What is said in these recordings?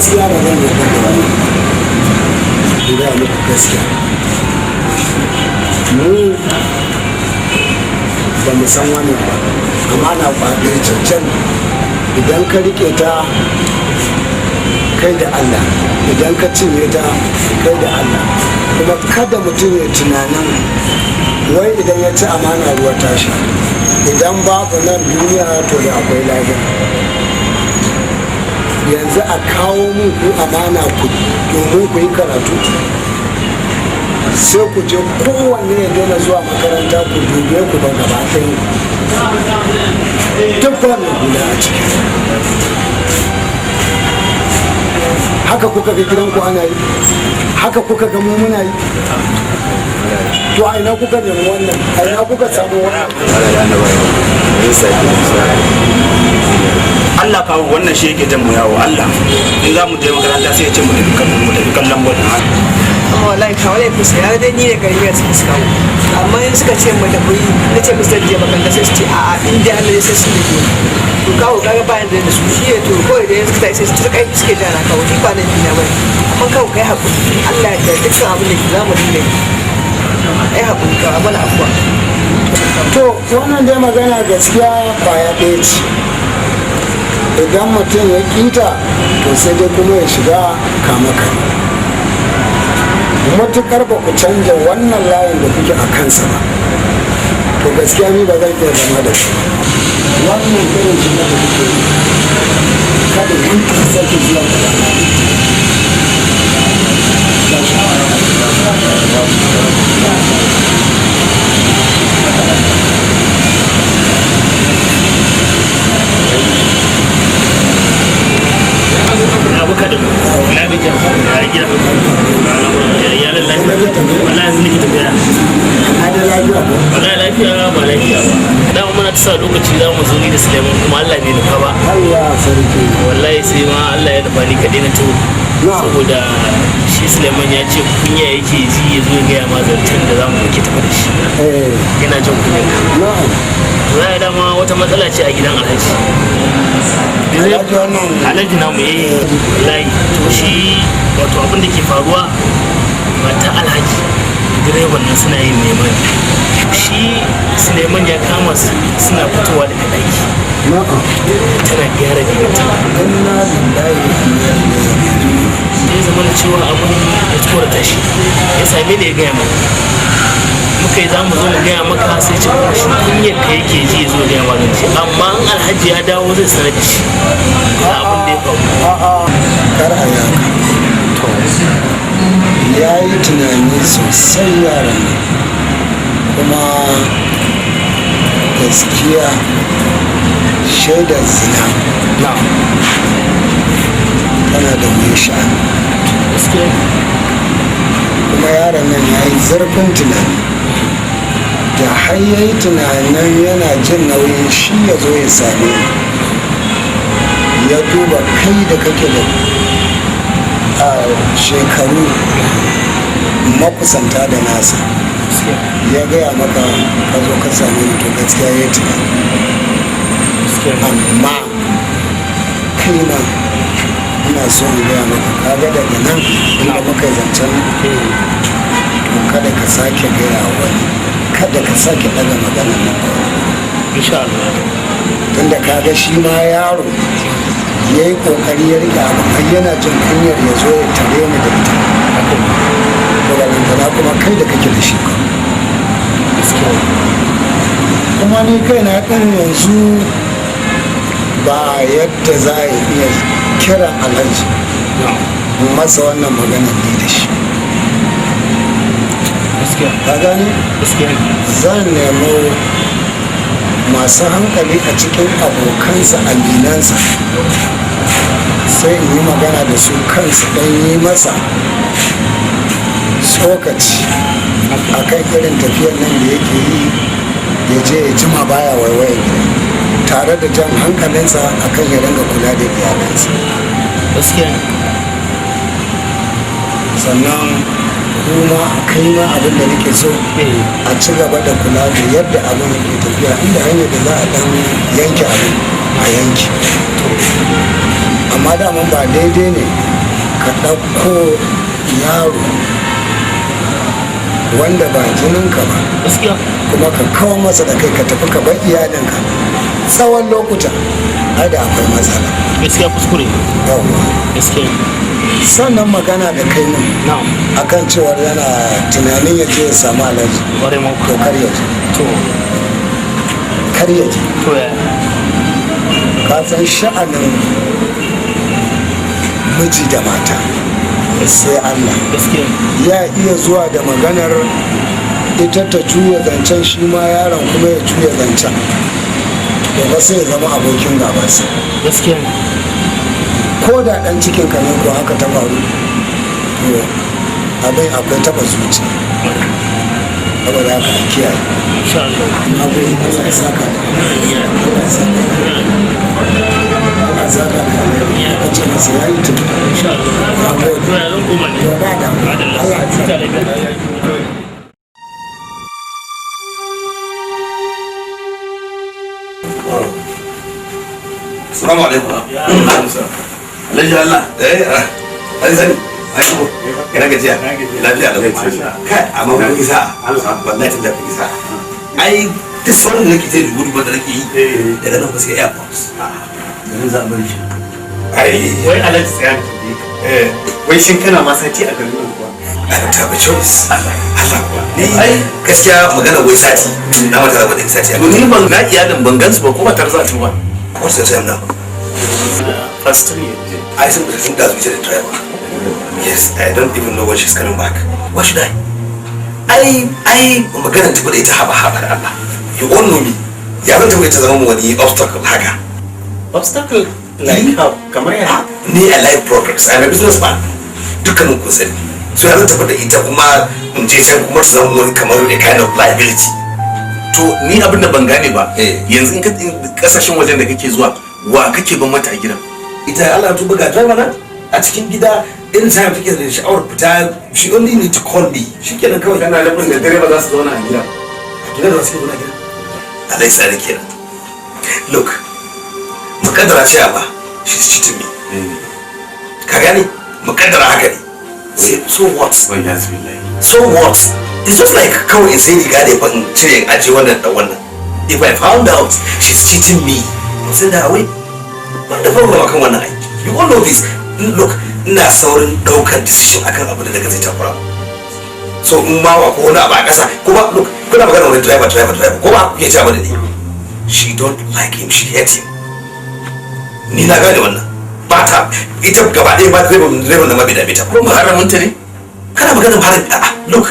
gaskiya ba zan yarda da wani guda muku gaskiya mu ba mu san wani ba amma na kwaɗe cancan idan ka rike ta kai da Allah idan ka cinye ta kai da Allah kuma kada mutum ya tunanin wai idan ya ci amana ruwa tashi idan babu nan duniya to da akwai lafiya yanzu a kawo muku amana ku domin ku yi karatu sai ku je kowanne ya daina zuwa makaranta ku dube ku ba gaba ɗaya duk ba mai hula a ciki haka kuka ga gidanku ana yi haka kuka ga mu muna yi to a ina kuka nemi wannan a ina kuka samu wannan Allah kawo wannan shi yake jan mu yawo Allah in za mu je makaranta sai ya ce mu tafi kallon bol amma wallahi kawo laifin sa ya dai ni ne gari ya suka kawo amma in suka ce mu da kuyi na ce musu da je makaranta sai su ce a'a in dai Allah ya sai su ne to kawo kaga bayan da su shi ya to kawai da suka sai su kai suke jana kawo ni ba laifi na bane amma kawo kai hakuri Allah ya da dukkan abin da ke zamu dinga yi ai hakuri ka mana afuwa to wannan dai magana gaskiya kwaya ɗaya ce idan mutum ya kita to sai dai kuma ya shiga kamaka matukar ba ku canja wannan layin da kuke a kansa ba to gaskiya ni ba zan iya zama da shi wannan irin shi da kuke yi kada yin sake zuwa abu kaɗin na gajiya a gida yaran lafiya wallahi yanzu nake tafiya wallahi lafiya ba lafiya ba dama muna ta sa lokaci za mu zo ni da Suleiman kuma Allah bai nufa ba Allah sarki wallahi sai ma Allah ya nufa ni kaɗai na taho saboda shi Suleiman ya ce kunya yake ji ya zo ya gaya ma zancen da za mu ke tafi da shi yana jin kunya za a dama wata matsala ce a gidan alhaji namu wallahi to shi wato abin da ke faruwa mata alhaji direban nan suna yin neman shi Suleiman ya kama su suna fitowa daga ɗaki tana gyara gidanta ya zama da cewa abin ya tsorata shi ya same da ya gaya mu muka yi za mu zo mu gaya maka sai ce shi kunyar ka yake ji zo gaya ma zan ce amma in alhaji ya dawo zai sanar da shi ga abin da ya faru kar a yaka to ya yi tunani sosai yaran kuma gaskiya shaidar zina tana da mai sha'ani kuma yaron nan ya yi zarfin tunani da har ya yi tunanin yana jin nauyin shi ya zo ya same ya duba kai da kake da shekaru makusanta da nasa ya gaya maka ka zo ka same ni to gaskiya ya yi tunani amma kai nan ina so in gaya maka kaga daga nan ina maka zancen to kada ka sake gaya wani kada ka sake daga magana nan insha Allah tunda kaga shi ma yaro ya yi kokari ya riga abu har yana jin kunyar ya zo ya tare ni da ita to balantana kuma kai da kake da shi kuma ni kai na ɗin yanzu ba yadda za a iya kiran alhaji masa wannan maganar ni da shi ka gani zan nemo masu hankali a cikin abokansa aminansa sai in yi magana da su kansu don yi masa tsokaci a kan irin tafiyar nan da yake yi ya je ya jima baya waiwaye gida tare da jan hankalinsa akan ya ringa kula da iyalansa sannan kuma kai ma abin da nake so a ci gaba da kula da yadda abin yake tafiya inda hanyar da za a dan yanke abin a yanki amma daman ba daidai ne ka ɗauko yaro wanda ba jininka ba gaskiya kuma ka kawo masa da kai ka tafi ka bar iyalinka tsawon lokuta ai da akwai matsala. gaskiya kuskure yawwa gaskiya sannan magana da kai nan na'am akan cewar yana tunanin ya je ya samu alaji ware mu to kar ya je to kar ya je to ya ka san sha'anin miji da mata sai Allah gaskiya ya iya zuwa da maganar ita ta juya zancen shi ma yaron kuma ya juya zancen to ba sai ya zama abokin gabansa gaskiya ko da dan cikin ka ne ko haka ta faru to abin akwai taba zuci saboda haka a kiyaye insha Allah abin Allah ya saka da Allah ya saka da Allah ya saka da a ce masa ya yi tutu insha Allah to ya zan koma ne to ba da Allah ya saka Assalamu alaikum. Alhaji Allah. Ai sani. Ai ko. Ina gajiya. Lafiya da kai. Amma kun isa. Wallahi tun da kun isa. Ai duk sauran da nake ta da gudu da nake yi daga nan ba sai airport. Dan za mu shi. Ai wai Alhaji tsaya ki wai shin kana ma sati a garin nan kuwa I don't have a choice. Allah kuwa. Ai gaskiya magana wai sati. Na mata da sati. ni ban na iyalin ban gansu ba ko ba tar za ta ba What's the time now? first 3 I think that's with the driver. Yes, I don't even know when she's coming back. What should I? I magana ta bude ta haba da Allah. You all know me. Ya zan ta bude ta zama wani obstacle haka. obstacle like how kamar ya Ni a life progress. I'm a businessman. Dukkanin kun sani. So ya zan ta bude ita kuma in je can kuma ta zama wani kamar a kind of liability. to ni abin da ban gane ba Eh. yanzu in ka kasashen wajen da kake zuwa wa kake ban mata a gidan Ita Allah ta buga driver na a cikin gida in time take da sha'awar fita she only need to call me. Shikenan kawai kana da da direba za su zauna a gidan gidan da suke gona gidan Allah ya tsare kenan. Look, mukaddara ce ba she's cheating me. Ka gane mukaddara haka ne. So what? wai ya zai lai So what? It's just like kawai in sai riga da in cire in ajiye wannan da wannan. If I found out she's cheating me, I'll send her away. Ba da problem akan wannan ai. You all know this. Look, ina saurin daukar decision akan abu da daga zai takura. So in ma wa ko wani abu a kasa kuma look kuna magana wani driver ko ba ya ce mana ne. She don't like him, she hates him. Ni na gane wannan. Ba ta ita gaba ɗaya ba driver na mabi da bai ta. ko muharramin ta ne Kana magana ba da look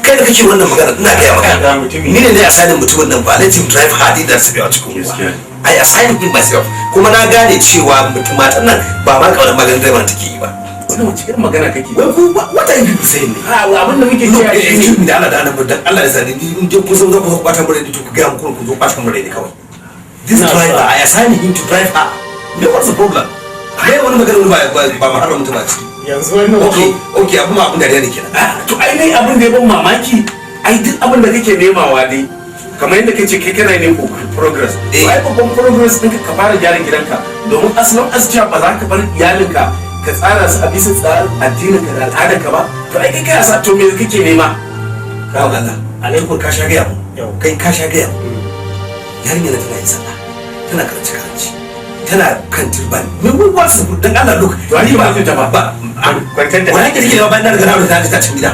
kai da kake wannan magana ina gaya Ga maka mutumi. ni ne assign mutumin nan ba let him drive hard da su biya cikin Gaskiya. I assign him myself kuma na gane cewa matan nan ba ma kawai maganar driver take yi ba wannan wace irin magana kake wai ku what are you people saying ne abin da muke look cewa excuse me da Allah da annabi dan Allah ya sani in je kun san za ku zo bata mure to ku ga mu kun zo bata mure ne kawai this Ina driver sa- I assign him to drive her me what's the problem kai wani magana ba ma haram mutum a ciki yanzu wannan okay abu ma abin da ne kenan to ai ne abin da ya ban mamaki ai duk abin da kake nemawa dai kamar yadda kace kai kana ne ko progress to ai babban progress ɗinka ka fara gyara gidanka domin asalin asciya ba za ka bar iyalinka ka tsara su a bisa tsarin addinin ka da al'adar ka ba to ai kai ka sa to me kake nema kawo Allah alaikum ka sha gaya mu kai ka sha gaya mu yarinya na tana yin sallah tana karanci tana kan turban me what's the dan Allah look to ai ba ta ba kwantar da wani ke take ba na daga na ta cikin gida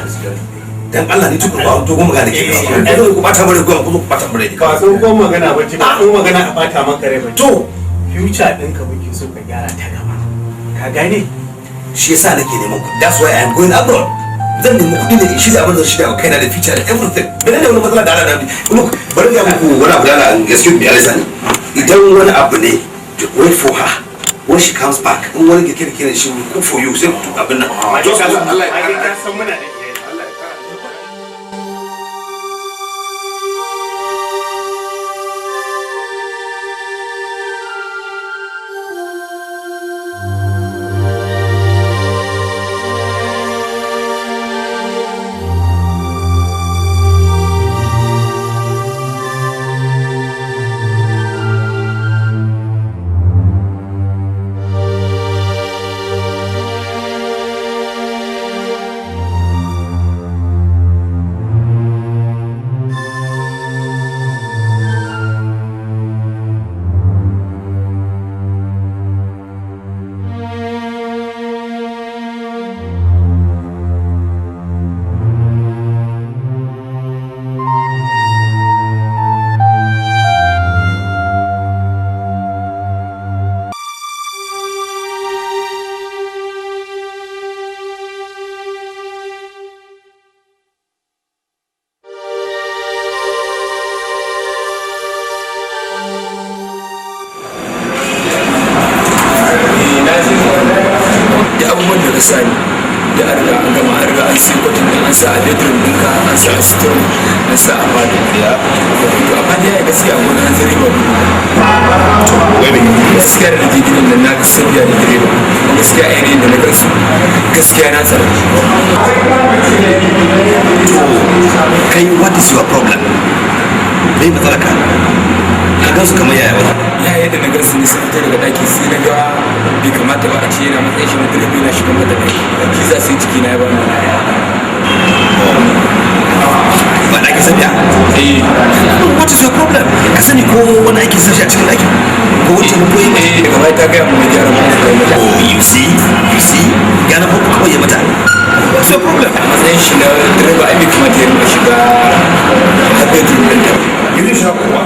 dan Allah ni tukur ba to goma ga nake ba ai ku bata mure goma ku zo ku bata mure ka ka tsohon magana ba ce ba tsohon magana a bata maka rai ba to future ɗinka muke so ka gyara ta gaba ka gane shi yasa nake neman ku that's why I am going abroad zan nemi kuɗi ne in shirya abin da shirya wa kaina da future da everything bane da wani matsala da Allah da look bari ga muku wani abu da Allah excuse me Alisa idan wani abu ne wait for her when she comes back in wani kirkirin shi will cook for you sai ku abin nan just Allah ya san muna da misali da an riga an gama an riga an sai kwatin da an sa a bedroom ɗinka an sa a store an sa a fado to amma dai a gaskiya a wani hanzari ba wani gaskiya da nake gidan nan na sabiya da direba gaskiya a yanayin da na gansu gaskiya na tsara kai what is your problem bai matsala ka gansu kamar yaya wata ya yadda na gansu ne sun fita daga ɗaki sai na ga bai kamata ba a ce yana matsayin shi na direba yana shiga mata ɗaki shi za su yi ciki na ya ba ni ba ɗakin sabiya what is your problem ka sani ko wani aikin sashi a cikin ɗaki ko wani taimako yi daga baya ta gaya mu gyara mu kai mata you see gana ko kawai ya mata what's your problem a matsayin shi na direba ai bai kamata ya rinka shiga har bedroom ɗin ta Gidin shi kuwa.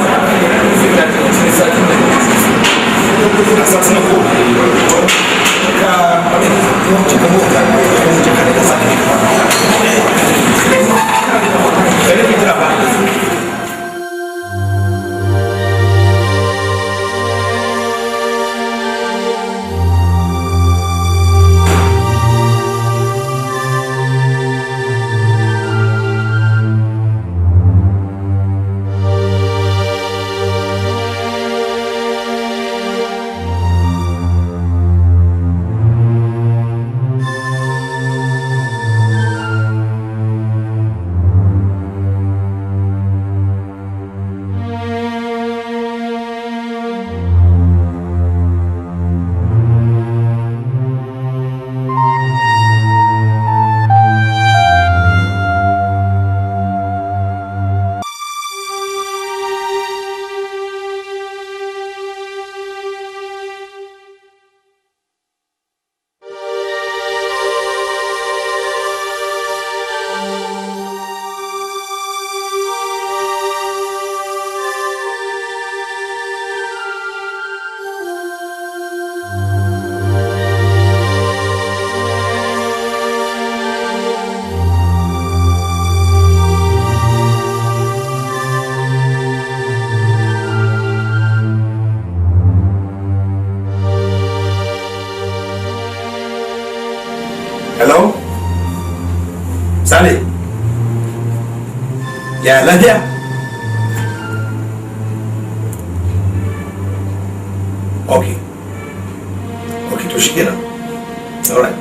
A sa suna ko. Ka cika mota ko cika da kasa ne. Kare ki tira ba. Hello? Sale? Ya lafiya? Okay. Okay, to shi kenan. All right.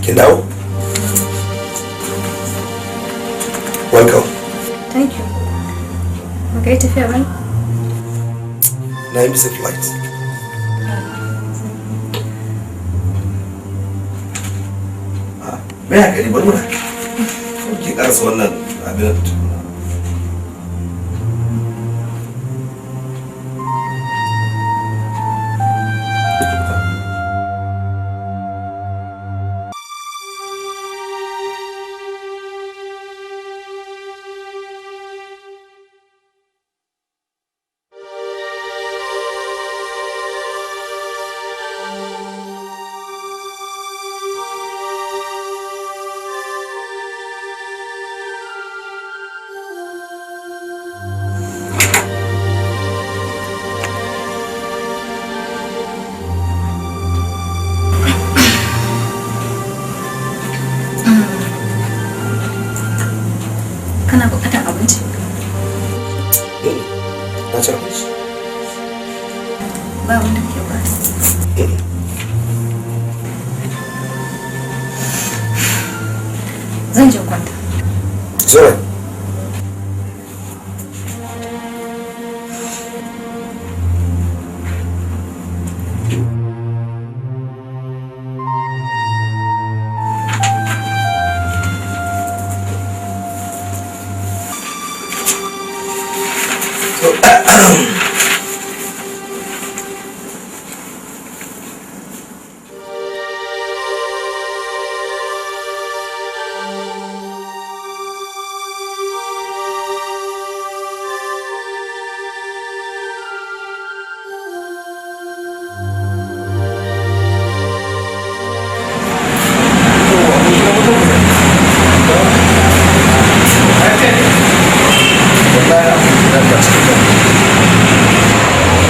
You know? Welcome. Thank you. Okay, tafiya bai? Na yi bisa flight. Me ya gari bari muna? Ki karasa wannan abin da tukuna. Kana buƙatar abinci? Na ci abinci. Ba wanda ke ba. Zan je kwanta. Zo.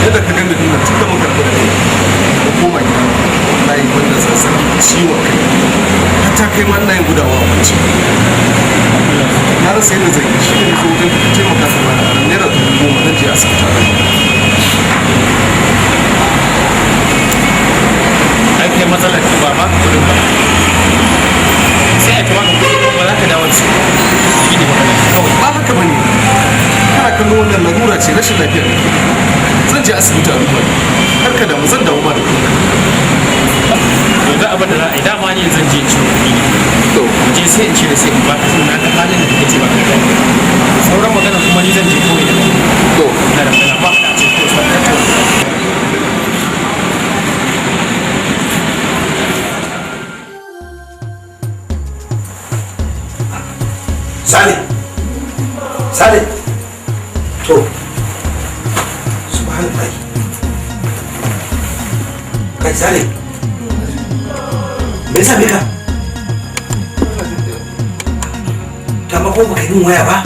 yadda ka gani dinnan tun da muka rabu da kai ko koma gida na yi wanda zazzabi ciwon kai har ta kai ma ina yin gudawa a kwanci na rasa yadda zai yi shi ne ko wajen taimaka ta mana a naira 10,000 zan je asibiti ai kai matsalar ki ba ma kudin ba sai a kama ka ba za ka dawo da su shi ne magana kawai ba haka bane kana kallon wannan larura ce rashin lafiyar zan je asibiti a duba har ka damu zan dawo ba da kuɗi yanzu abin da za a yi dama ne zan je ciwo kuɗi to je sai in cire sai in ba ka na ka halin da kake ce ba ka da sauran magana kuma ni zan je kawai da to na da kana ba ka ce ko sai ka Sale to subhanallah kai Sale me yasa ka ta ba ko baka yi waya ba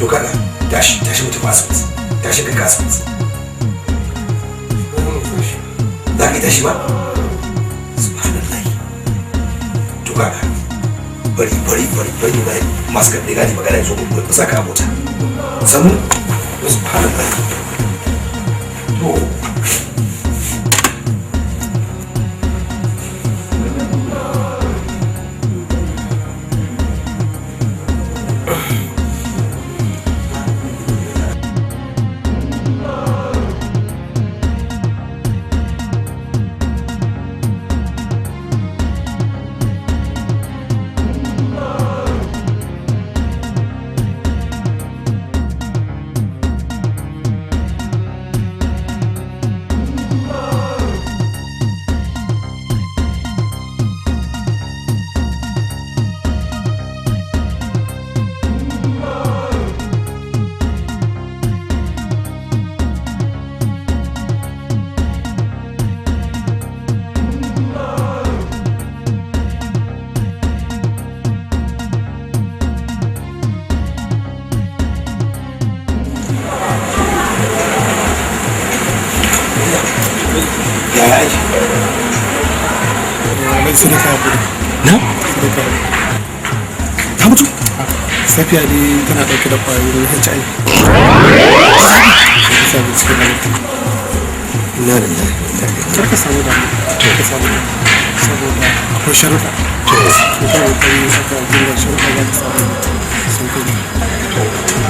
to kada tashi mutum asibiti tashi ka asibiti za ka tashi ba subhanallah to kada bari ba masu karɓe gani magana ya zo ba sa ka mota samu subhanallah to safiya ne tana ɗauke da ƙwayoyin HIV. Karka samu damu, karka samu saboda akwai sharuɗa. To kawai kai saka jirgin sharuɗa za ka samu sun kuma.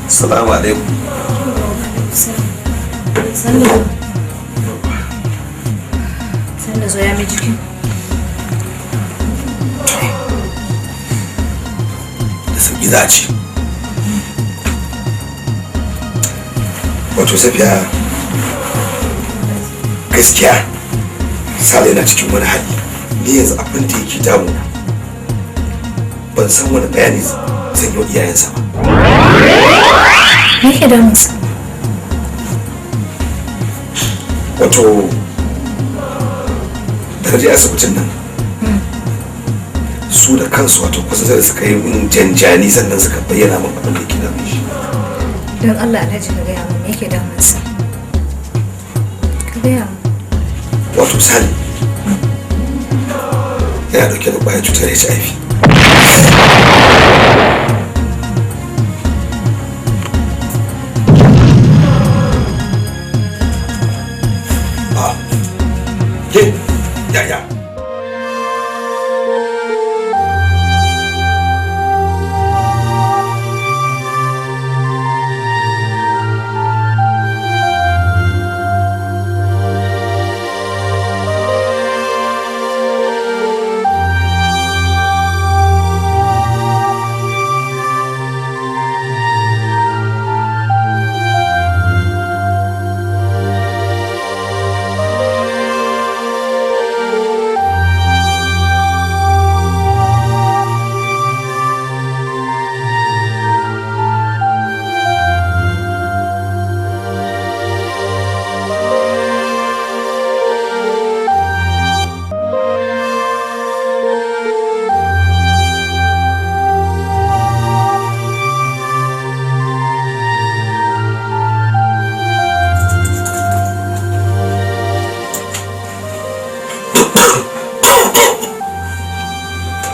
Assalamu alaikum. Sanda zo ya mai jiki. Da sauki za a ci. Wato Safiya gaskiya Sale na cikin wani hali. Ni yanzu abin da yake damu ban san wani bayani zan yi wa iyayensa ba. Me ke da musu? Wato da je asibitin nan su da kansu wato kusa da suka yi min janjani sannan suka bayyana min abin da ke damun shi. Don Allah Alhaji ka gaya min me yake damunsa. Ka gaya min. Wato Sani yana dauke da ƙwayar cutar HIV. Ya.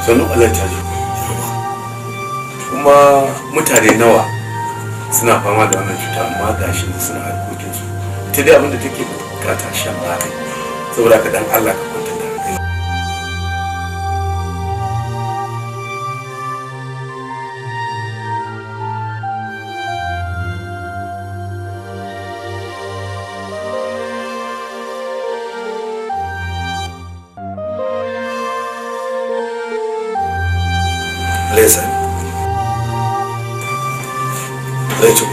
sannu alaitaji kuma mutane nawa suna fama da wannan cuta amma gashi suna harkokinsu ita dai abinda take bukata shan magani saboda ka dan Allah ka kwanta da hankali. Listen. Rachel.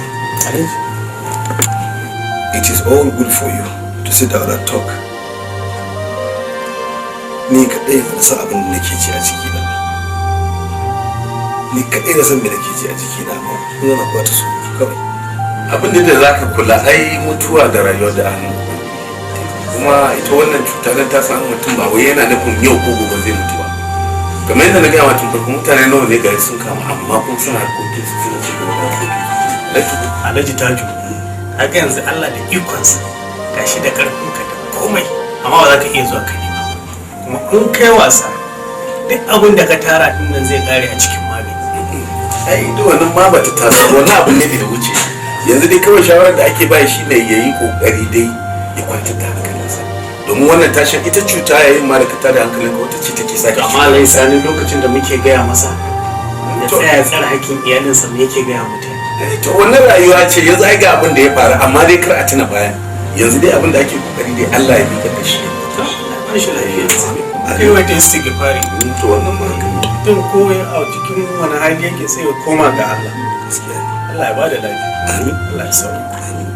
It is all good for you to sit down and talk. Ni kaɗai na san abin da nake ji a jikina. Ni kaɗai na san me nake ji a jikina amma ina na kwata su kawai. Abin da za ka kula ai mutuwa da rayuwa da hannu. Kuma ita wannan cuta dan ta samu mutum ba wai yana nufin yau ko gobe zai mutu ba. Kamar yadda na gaya wa tun farko mutane nawa ne gari sun kama amma kuma suna harkokin su suna ci gaba da harkokin. Alhaji Taju, haka yanzu Allah da ikonsa gashi da karfinka da komai amma ba za ka iya zuwa ka nema kuma in kai wasa duk abin da ka tara din nan zai kare a cikin magani. Ai duk wannan ma ba ta taso wannan abin ne da wuce yanzu dai kawai shawarar da ake ba shi ne yayi kokari dai ya kwantar da hankalinsa domin wannan tashin ita cuta yayin ma da ka tada hankalinka wata ce take sake. Amma Alhaji Sani lokacin da muke gaya masa ya tsaya tsara hakkin iyalinsa me yake gaya mutane. To wannan rayuwa ce yanzu ai ga abin da ya faru amma dai kar a tuna bayan yanzu dai abin da ake kokari dai Allah ya bi da shi. Rashin lafiya kai wata istighfari to wannan ma mutum ko a cikin wani hali yake sai ya koma ga Allah. Gaskiya Allah ya bada lafiya. Amin. Allah ya sauke. Amin.